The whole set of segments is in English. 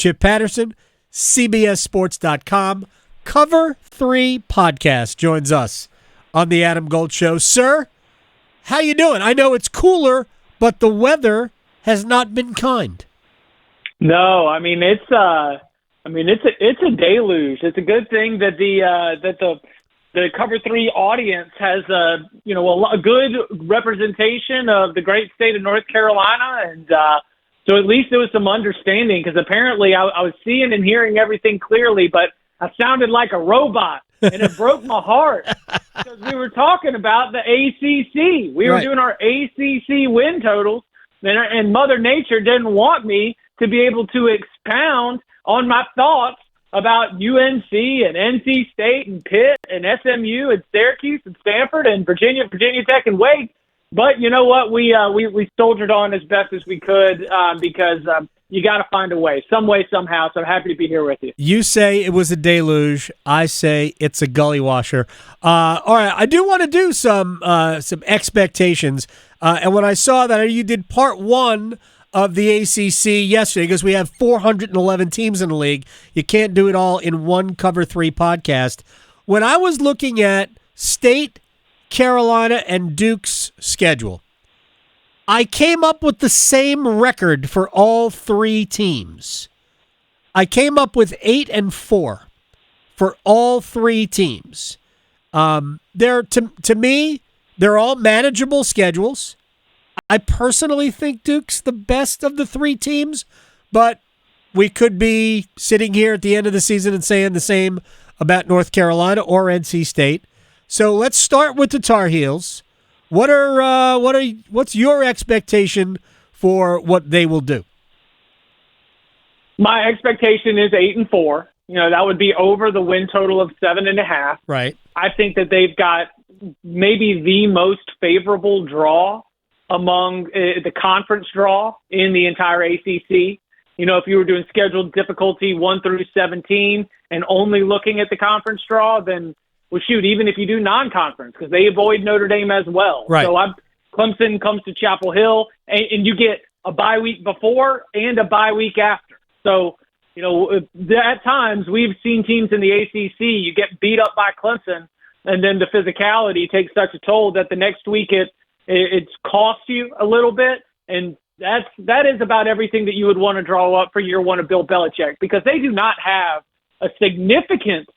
Chip Patterson, CBSSports.com. Cover 3 podcast joins us on the Adam Gold Show. Sir, how you doing? I know it's cooler, but the weather has not been kind. No, I mean it's a deluge. It's a good thing that the Cover 3 audience has a good representation of the great state of North Carolina, and so at least there was some understanding, because apparently I was seeing and hearing everything clearly, but I sounded like a robot, and it broke my heart because we were talking about the ACC. We were doing our ACC win totals, and Mother Nature didn't want me to be able to expound on my thoughts about UNC and NC State and Pitt and SMU and Syracuse and Stanford and Virginia Tech and Wake. But you know what? We soldiered on as best as we could because you got to find a way, some way, somehow. So I'm happy to be here with you. You say it was a deluge. I say it's a gully washer. All right, I do want to do some expectations. And when I saw that you did part 1 of the ACC yesterday, because we have 411 teams in the league, you can't do it all in one Cover 3 podcast. When I was looking at State, Carolina, and Duke's schedule, I came up with the same record for all 3 teams. I came up with 8-4 for all 3 teams. To me, they're all manageable schedules. I personally think Duke's the best of the 3 teams, but we could be sitting here at the end of the season and saying the same about North Carolina or NC State. So let's start with the Tarheels. What's your expectation for what they will do? My expectation is 8-4. That would be over the win total of 7.5. Right. I think that they've got maybe the most favorable draw among the conference draw in the entire ACC. If you were doing scheduled difficulty 1 through 17 and only looking at the conference draw, then even if you do non-conference, because they avoid Notre Dame as well. Right. So Clemson comes to Chapel Hill, and you get a bye week before and a bye week after. So, at times we've seen teams in the ACC, you get beat up by Clemson, and then the physicality takes such a toll that the next week it costs you a little bit, and that is about everything that you would want to draw up for year 1 of Bill Belichick, because they do not have a significant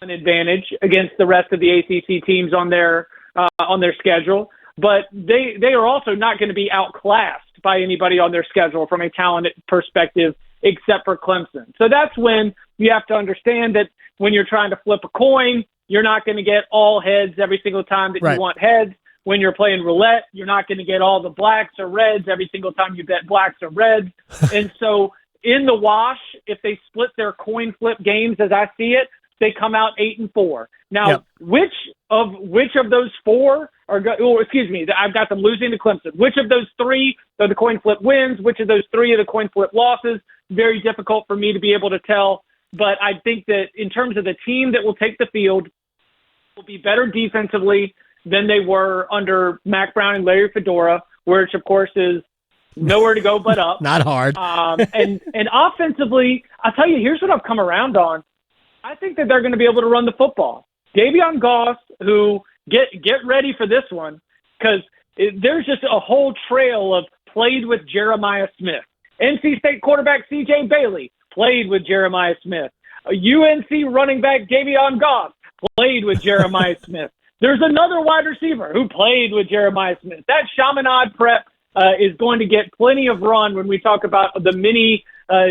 advantage against the rest of the ACC teams on their schedule, but they are also not going to be outclassed by anybody on their schedule from a talent perspective, except for Clemson. So that's when you have to understand that when you're trying to flip a coin, you're not going to get all heads every single time that you want heads. When you're playing roulette, you're not going to get all the blacks or reds every single time you bet blacks or reds. And so in the wash, if they split their coin flip games as I see it, they come out 8-4. Now, which of those 4 I've got them losing to Clemson. Which of those 3 are the coin flip wins? Which of those 3 are the coin flip losses? Very difficult for me to be able to tell. But I think that in terms of the team that will take the field, will be better defensively than they were under Mac Brown and Larry Fedora, which of course is nowhere to go but up. Not hard. And offensively, I'll tell you, here's what I've come around on. I think that they're going to be able to run the football. Davion Goss, who get ready for this one, because there's just a whole trail of played with Jeremiah Smith. NC State quarterback C.J. Bailey played with Jeremiah Smith. UNC running back Davion Goss played with Jeremiah Smith. There's another wide receiver who played with Jeremiah Smith. That Chaminade prep is going to get plenty of run when we talk about the many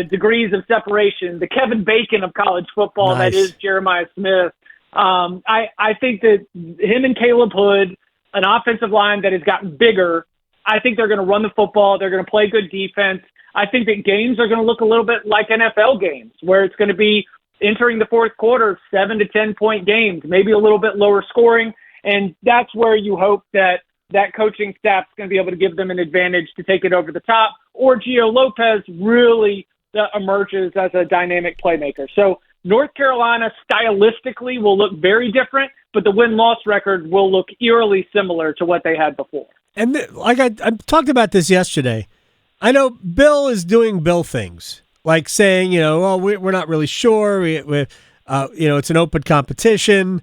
degrees of separation, the Kevin Bacon of college football. Nice. That is Jeremiah Smith. I think that him and Caleb Hood, an offensive line that has gotten bigger, I think they're going to run the football. They're going to play good defense. I think that games are going to look a little bit like NFL games, where it's going to be entering the fourth quarter, 7 to 10 point games, maybe a little bit lower scoring. And that's where you hope that coaching staff is going to be able to give them an advantage to take it over the top, or Gio Lopez really emerges as a dynamic playmaker. So North Carolina stylistically will look very different, but the win-loss record will look eerily similar to what they had before. And like I talked about this yesterday, I know Bill is doing Bill things. like saying, well, we're not really sure. It's an open competition.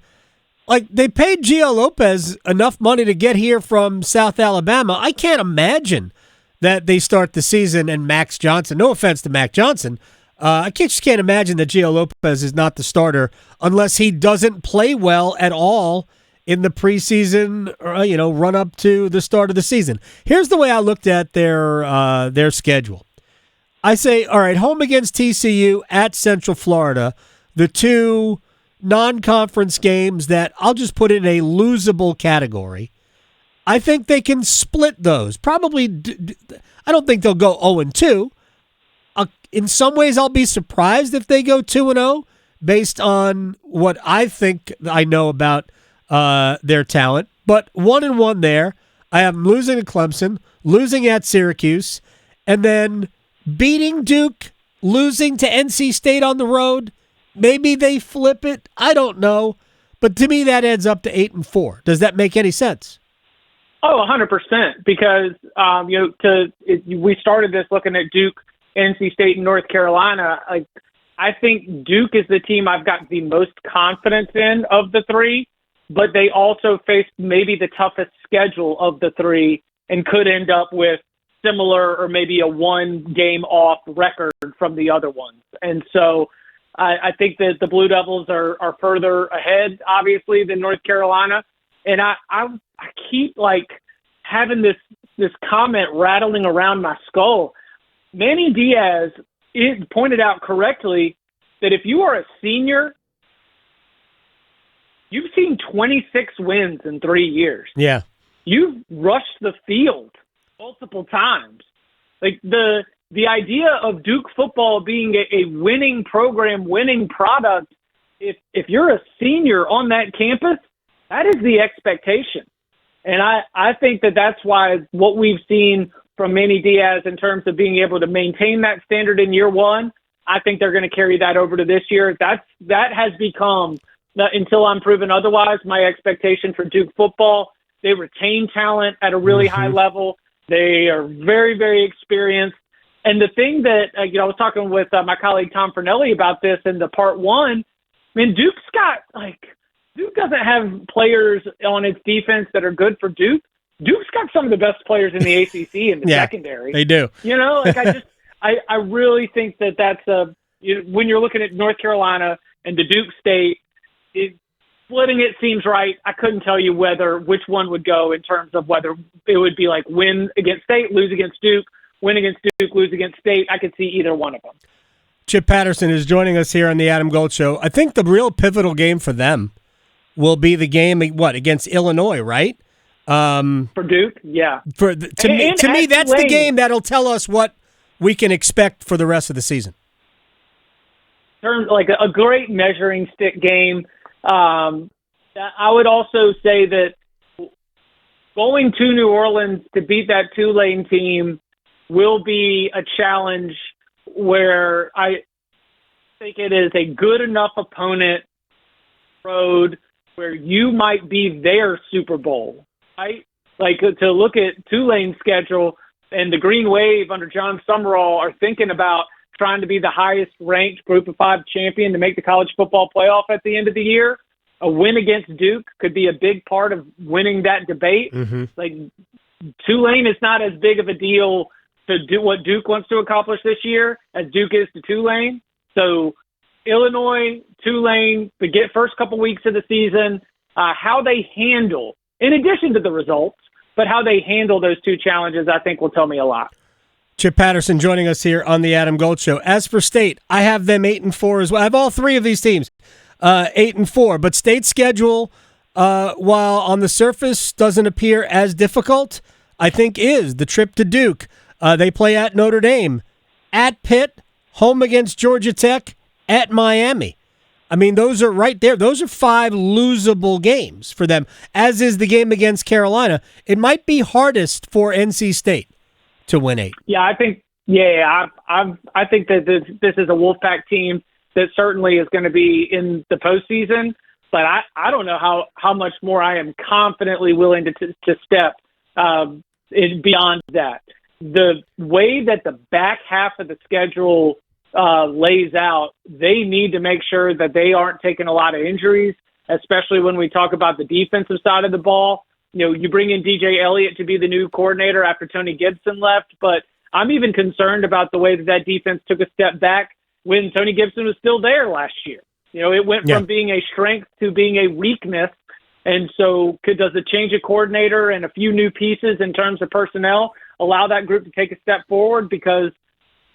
Like, they paid Gio Lopez enough money to get here from South Alabama. I can't imagine that they start the season and Max Johnson, no offense to Mac Johnson, I just can't imagine that Gio Lopez is not the starter unless he doesn't play well at all in the preseason, run up to the start of the season. Here's the way I looked at their schedule. I say, all right, home against TCU, at Central Florida, the two non-conference games that I'll just put in a losable category. I think they can split those. Probably, I don't think they'll go 0-2. In some ways, I'll be surprised if they go 2-0 based on what I think I know about their talent. But 1-1 there. I have them losing to Clemson, losing at Syracuse, and then beating Duke, losing to NC State on the road. Maybe they flip it. I don't know. But to me, that adds up to 8-4. Does that make any sense? Oh, 100%. Because, we started this looking at Duke, NC State, and North Carolina. I think Duke is the team I've got the most confidence in of the three, but they also faced maybe the toughest schedule of the three and could end up with similar or maybe a one-game off record from the other ones. And so I think that the Blue Devils are further ahead, obviously, than North Carolina. And I keep having this comment rattling around my skull. Manny Diaz pointed out correctly that if you are a senior, you've seen 26 wins in 3 years. Yeah. You've rushed the field multiple times. The idea of Duke football being a winning program, winning product, if you're a senior on that campus, that is the expectation. And I think that's why what we've seen from Manny Diaz in terms of being able to maintain that standard in year one, I think they're going to carry that over to this year. That has become, until I'm proven otherwise, my expectation for Duke football. They retain talent at a really high level. They are very, very experienced. And the thing that, I was talking with my colleague Tom Fernelli about this in the part one. I mean, Duke doesn't have players on its defense that are good for Duke. Duke's got some of the best players in the ACC in the secondary. They do. I really think that's when you're looking at North Carolina and the Duke State, splitting it seems right. I couldn't tell you which one would go in terms of whether it would be like win against State, lose against Duke, win against Duke, lose against State. I could see either one of them. Chip Patterson is joining us here on the Adam Gold Show. I think the real pivotal game for them will be the game, against Illinois, right? For Duke, yeah. To me, that's the game that'll tell us what we can expect for the rest of the season. Like a great measuring stick game. I would also say that going to New Orleans to beat that Tulane team will be a challenge where I think it is a good enough opponent road where you might be their Super Bowl, right? To look at Tulane's schedule, and the Green Wave under John Summerall are thinking about trying to be the highest ranked Group of Five champion to make the college football playoff at the end of the year. A win against Duke could be a big part of winning that debate. Tulane is not as big of a deal to do what Duke wants to accomplish this year as Duke is to Tulane. So Illinois, Tulane, the first couple weeks of the season, how they handle, in addition to the results, but how they handle those two challenges, I think will tell me a lot. Chip Patterson joining us here on the Adam Gold Show. As for State, I have them 8-4 as well. I have all three of these teams 8-4, but State's schedule, while on the surface doesn't appear as difficult, I think is the trip to Duke. They play at Notre Dame, at Pitt, home against Georgia Tech, at Miami. I mean, those are right there. Those are 5 losable games for them, as is the game against Carolina. It might be hardest for NC State to win 8. Yeah, I think. I think that this is a Wolfpack team that certainly is going to be in the postseason. But I don't know how much more I am confidently willing to step beyond that. The way that the back half of the schedule lays out, they need to make sure that they aren't taking a lot of injuries, especially when we talk about the defensive side of the ball. You know, you bring in DJ Elliott to be the new coordinator after Tony Gibson left, but I'm even concerned about the way that defense took a step back when Tony Gibson was still there last year. You know, it went from being a strength to being a weakness. And so does a change of coordinator and a few new pieces in terms of personnel allow that group to take a step forward? Because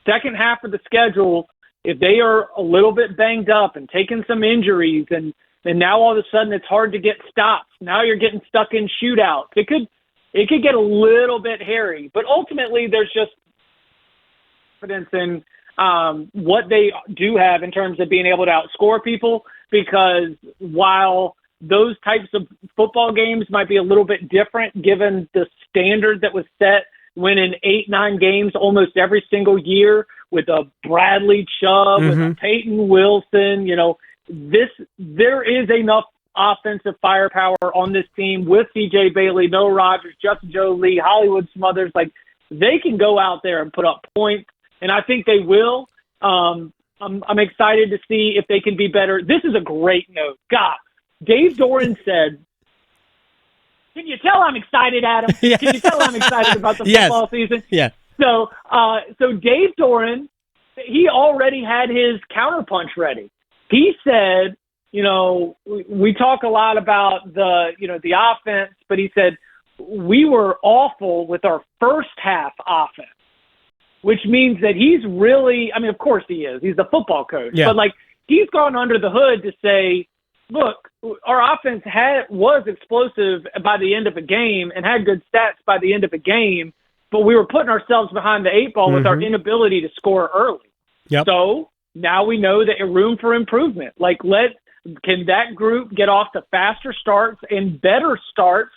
second half of the schedule, if they are a little bit banged up and taking some injuries and now all of a sudden it's hard to get stops. Now you're getting stuck in shootouts. It could get a little bit hairy, but ultimately there's just confidence in what they do have in terms of being able to outscore people, because while those types of football games might be a little bit different given the standard that was set winning 8-9 games almost every single year with a Bradley Chubb, with a Peyton Wilson, you know, there is enough offensive firepower on this team with C.J. Bailey, Noah Rogers, Justin Joe Lee, Hollywood Smothers. Like, they can go out there and put up points, and I think they will. I'm excited to see if they can be better. This is a great note. God, Dave Doeren said, can you tell I'm excited, Adam? Yeah. Can you tell I'm excited about the football season? Yeah. So Dave Doeren, he already had his counterpunch ready. He said, you know, we talk a lot about the offense, but he said we were awful with our first half offense, which means that he's really, I mean, of course he is. He's the football coach. Yeah. But, like, he's gone under the hood to say, look, our offense was explosive by the end of a game and had good stats by the end of a game, but we were putting ourselves behind the eight ball with our inability to score early. Yep. So now we know that a room for improvement. Like, can that group get off to faster starts and better starts?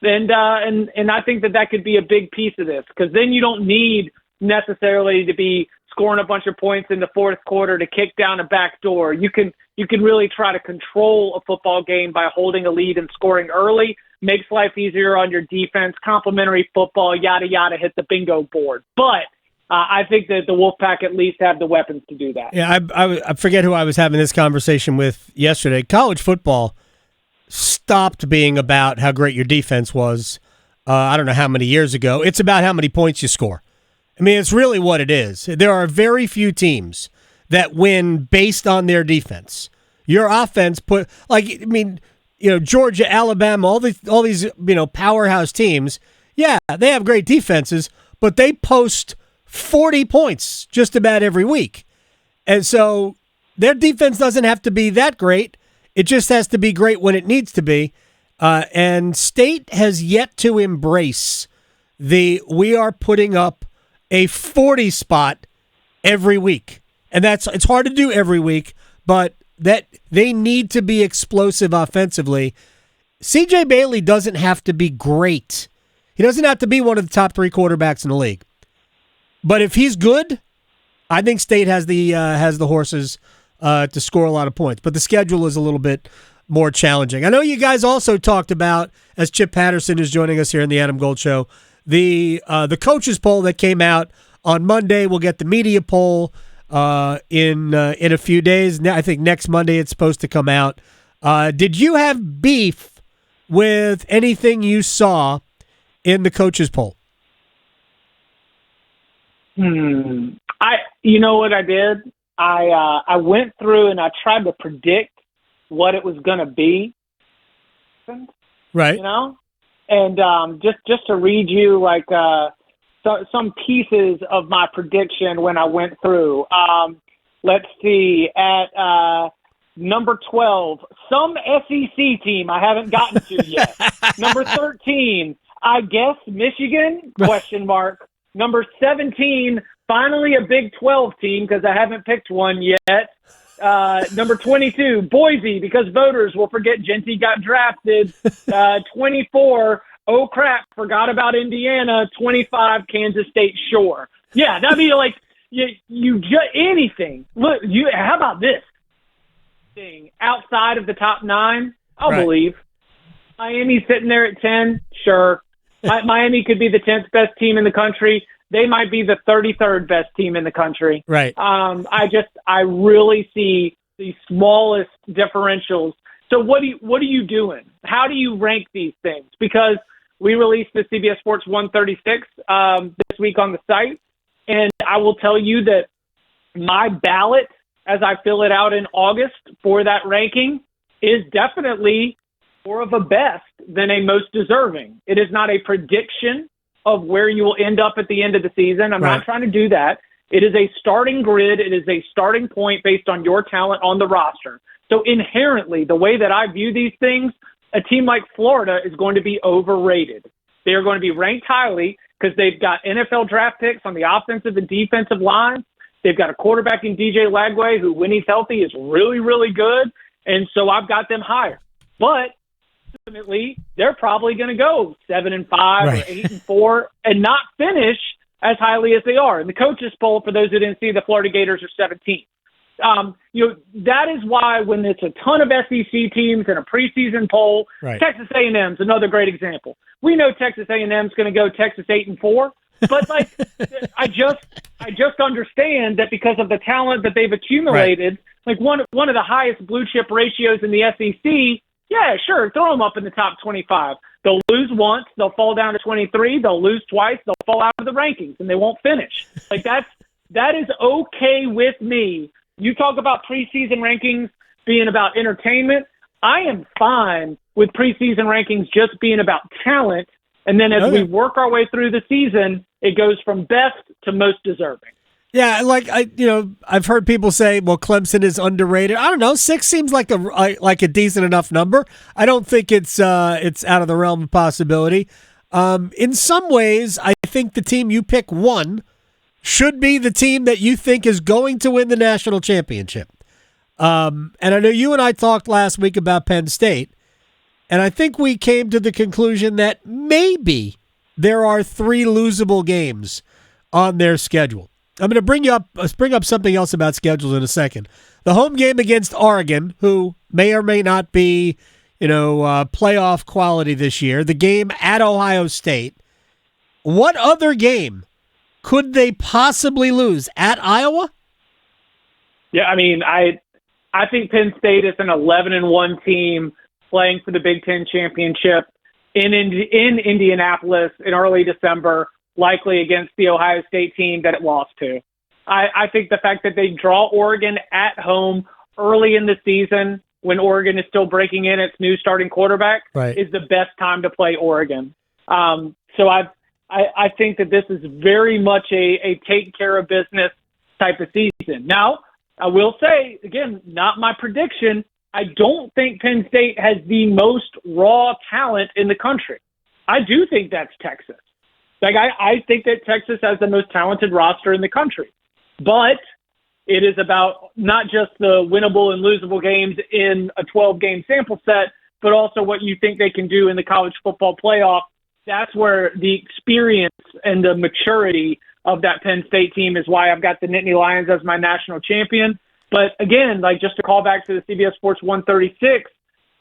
And I think that could be a big piece of this, because then you don't need necessarily to be scoring a bunch of points in the fourth quarter to kick down a back door. You can really try to control a football game by holding a lead and scoring early. Makes life easier on your defense. Complimentary football, yada, yada, hit the bingo board. But I think that the Wolfpack at least have the weapons to do that. Yeah, I forget who I was having this conversation with yesterday. College football stopped being about how great your defense was, I don't know how many years ago. It's about how many points you score. I mean, it's really what it is. There are very few teams that win based on their defense. Your offense Georgia, Alabama, all these powerhouse teams, yeah, they have great defenses, but they post 40 points just about every week. And so their defense doesn't have to be that great. It just has to be great when it needs to be. And State has yet to embrace we are putting up a 40 spot every week. And it's hard to do every week, but that they need to be explosive offensively. C.J. Bailey doesn't have to be great. He doesn't have to be one of the top 3 quarterbacks in the league. But if he's good, I think State has the horses to score a lot of points. But the schedule is a little bit more challenging. I know you guys also talked about, as Chip Patterson is joining us here in the Adam Gold Show, the coaches poll that came out on Monday. We'll get the media poll in a few days. I think next Monday it's supposed to come out. Did you have beef with anything you saw in the coaches poll? You know what I did? I went through and I tried to predict what it was going to be. Right. You know? And just to read you some pieces of my prediction when I went through. Let's see, at number 12, some SEC team I haven't gotten to yet. Number 13, I guess Michigan, ? Number 17, finally a Big 12 team because I haven't picked one yet. Number 22, Boise, because voters will forget Genty got drafted. 24, oh crap, forgot about Indiana. 25, Kansas State, sure. Yeah, that'd be like anything. Look, how about this thing outside of the top 9? I'll believe. Miami's sitting there at 10, sure. Miami could be the 10th best team in the country. they might be the 33rd best team in the country. Right. I really see the smallest differentials. So what are you doing? How do you rank these things? Because we released the CBS Sports 136 this week on the site, and I will tell you that my ballot, as I fill it out in August for that ranking, is definitely more of a best than a most deserving. It is not a prediction of where you will end up at the end of the season. I'm not trying to do that. It is a starting grid. It is a starting point based on your talent on the roster. So inherently, the way that I view these things, a team like Florida is going to be overrated. They are going to be ranked highly because they've got NFL draft picks on the offensive and defensive line. They've got a quarterback in DJ Lagway who, when he's healthy, is really, really good. And so I've got them higher. But ultimately, they're probably going to go 7-5 or 8-4 and not finish as highly as they are. In the coaches poll, for those who didn't see, the Florida Gators are 17th. That is why when it's a ton of SEC teams in a preseason poll, Texas A&M is another great example. We know Texas A&M is going to go Texas 8-4, but I just understand that because of the talent that they've accumulated, like one of the highest blue chip ratios in the SEC. Yeah, sure, throw them up in the top 25. They'll lose once, they'll fall down to 23, they'll lose twice, they'll fall out of the rankings, and they won't finish. That is okay with me. You talk about preseason rankings being about entertainment. I am fine with preseason rankings just being about talent, and then as we work our way through the season, it goes from best to most deserving. Yeah, I've heard people say, well, Clemson is underrated. I don't know, 6 seems like a decent enough number. I don't think it's out of the realm of possibility. In some ways, I think the team you pick 1 should be the team that you think is going to win the national championship. And I know you and I talked last week about Penn State, and I think we came to the conclusion that maybe there are 3 losable games on their schedule. I'm going to bring up something else about schedules in a second. The home game against Oregon, who may or may not be, playoff quality this year. The game at Ohio State. What other game could they possibly lose? At Iowa? Yeah, I mean, I think Penn State is an 11-1 team playing for the Big Ten championship in Indianapolis in early December, likely against the Ohio State team that it lost to. I think the fact that they draw Oregon at home early in the season when Oregon is still breaking in its new starting quarterback is the best time to play Oregon. So I think that this is very much a take care of business type of season. Now, I will say, again, not my prediction, I don't think Penn State has the most raw talent in the country. I do think that's Texas. I think that Texas has the most talented roster in the country. But it is about not just the winnable and losable games in a 12-game sample set, but also what you think they can do in the college football playoff. That's where the experience and the maturity of that Penn State team is why I've got the Nittany Lions as my national champion. But again, just to call back to the CBS Sports 136,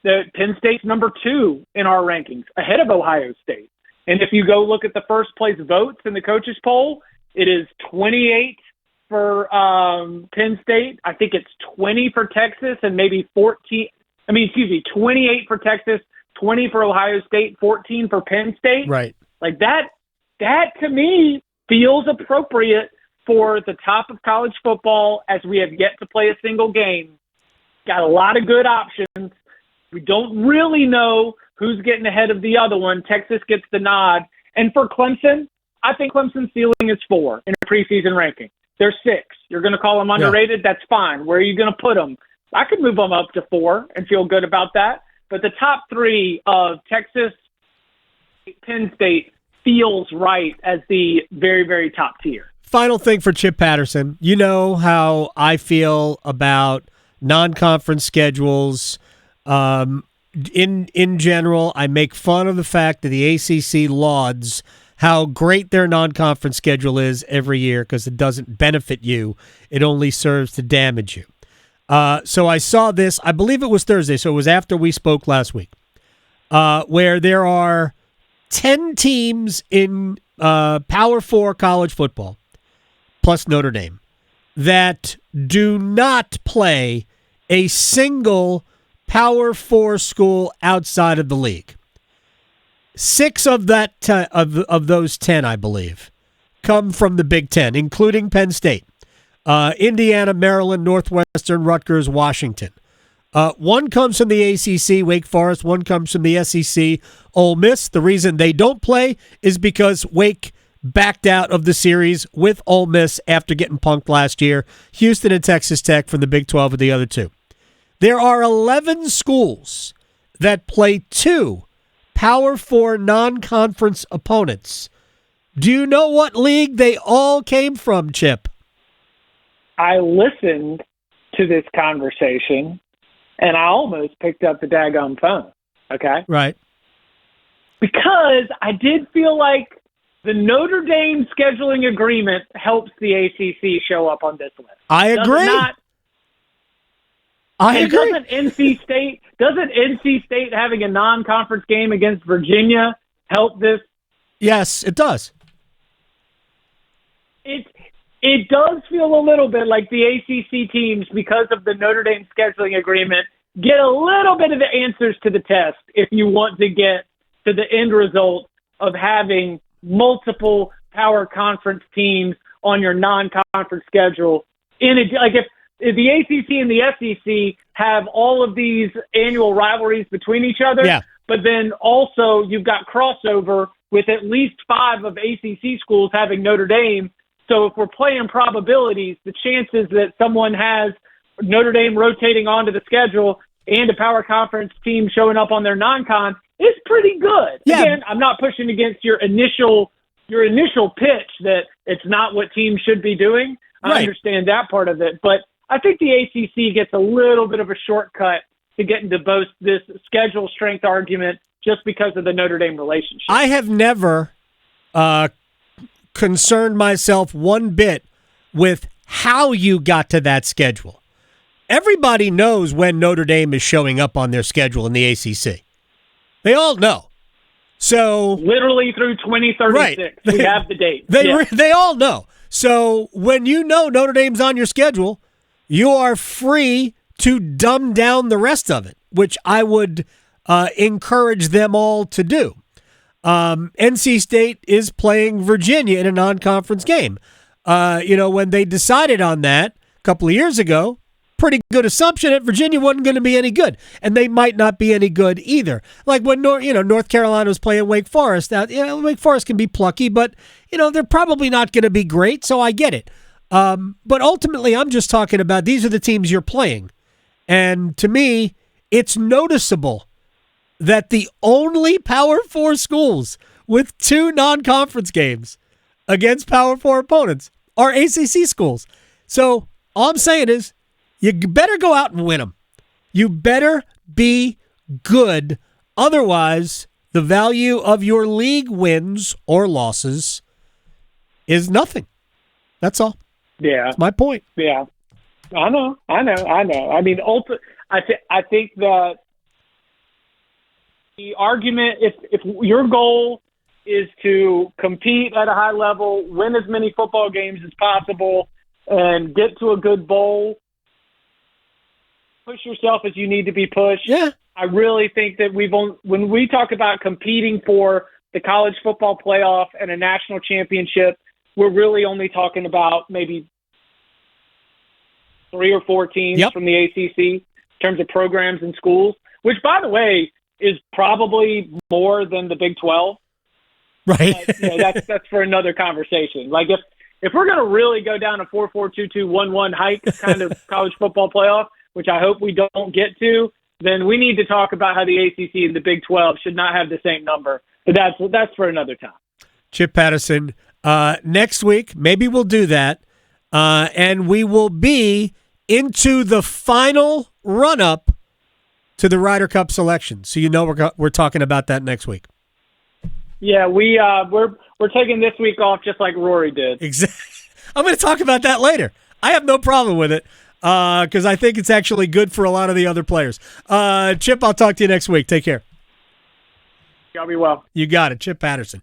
the Penn State's number 2 in our rankings, ahead of Ohio State. And if you go look at the first place votes in the coaches poll, it is 28 for Penn State. I think it's 20 for Texas and maybe 28 for Texas, 20 for Ohio State, 14 for Penn State. Right. That to me feels appropriate for the top of college football as we have yet to play a single game. Got a lot of good options. We don't really know who's getting ahead of the other one. Texas gets the nod. And for Clemson, I think Clemson's ceiling is 4 in a preseason ranking. They're 6. You're going to call them underrated? Yeah. That's fine. Where are you going to put them? I could move them up to 4 and feel good about that. But the top 3 of Texas, Penn State feels right as the very, very top tier. Final thing for Chip Patterson. You know how I feel about non-conference schedules. In general, I make fun of the fact that the ACC lauds how great their non-conference schedule is every year because it doesn't benefit you. It only serves to damage you. So I saw this, I believe it was Thursday, so it was after we spoke last week, where there are 10 teams in Power 4 college football, plus Notre Dame, that do not play a single Power 4 school outside of the league. 6 of those 10, I believe, come from the Big Ten, including Penn State, Indiana, Maryland, Northwestern, Rutgers, Washington. 1 comes from the ACC, Wake Forest. 1 comes from the SEC, Ole Miss. The reason they don't play is because Wake backed out of the series with Ole Miss after getting punked last year. Houston and Texas Tech from the Big 12 are the other 2. There are 11 schools that play 2 Power 4 non-conference opponents. Do you know what league they all came from, Chip? I listened to this conversation, and I almost picked up the daggone phone, okay? Right. Because I did feel like the Notre Dame scheduling agreement helps the ACC show up on this list. I agree. I agree. Doesn't NC State having a non-conference game against Virginia help this? Yes, it does. It does feel a little bit like the ACC teams, because of the Notre Dame scheduling agreement, get a little bit of the answers to the test if you want to get to the end result of having multiple power conference teams on your non-conference schedule. If the ACC and the SEC have all of these annual rivalries between each other, but then also you've got crossover with at least 5 of ACC schools having Notre Dame. So if we're playing probabilities, the chances that someone has Notre Dame rotating onto the schedule and a power conference team showing up on their non-con is pretty good. Yeah. Again, I'm not pushing against your initial pitch that it's not what teams should be doing. I understand that part of it, but I think the ACC gets a little bit of a shortcut to get into both this schedule strength argument just because of the Notre Dame relationship. I have never concerned myself one bit with how you got to that schedule. Everybody knows when Notre Dame is showing up on their schedule in the ACC. They all know. So literally through 2036, we have the date. They all know. So when you know Notre Dame's on your schedule, you are free to dumb down the rest of it, which I would encourage them all to do. NC State is playing Virginia in a non-conference game. When they decided on that a couple of years ago, pretty good assumption that Virginia wasn't going to be any good, and they might not be any good either. Like when North Carolina was playing Wake Forest. Now, Wake Forest can be plucky, but they're probably not going to be great. So I get it. But ultimately, I'm just talking about these are the teams you're playing, and to me, it's noticeable that the only Power 4 schools with 2 non-conference games against Power 4 opponents are ACC schools. So all I'm saying is you better go out and win them. You better be good. Otherwise, the value of your league wins or losses is nothing. That's all. Yeah. That's my point. Yeah. I know. I mean, I think that the argument, if your goal is to compete at a high level, win as many football games as possible, and get to a good bowl, push yourself as you need to be pushed. Yeah. I really think that when we talk about competing for the college football playoff and a national championship, we're really only talking about maybe 3 or 4 teams from the ACC in terms of programs and schools, which, by the way, is probably more than the Big 12. Right. But, that's for another conversation. Like if we're going to really go down a 4-4-2-2-1-1 hike kind of college football playoff, which I hope we don't get to, then we need to talk about how the ACC and the Big 12 should not have the same number. But that's for another time. Chip Patterson, next week, maybe we'll do that, and we will be into the final run-up to the Ryder Cup selection. So we're talking about that next week. Yeah, we're taking this week off just like Rory did. Exactly. I'm going to talk about that later. I have no problem with it because I think it's actually good for a lot of the other players. Chip, I'll talk to you next week. Take care. Y'all be well. You got it. Chip Patterson.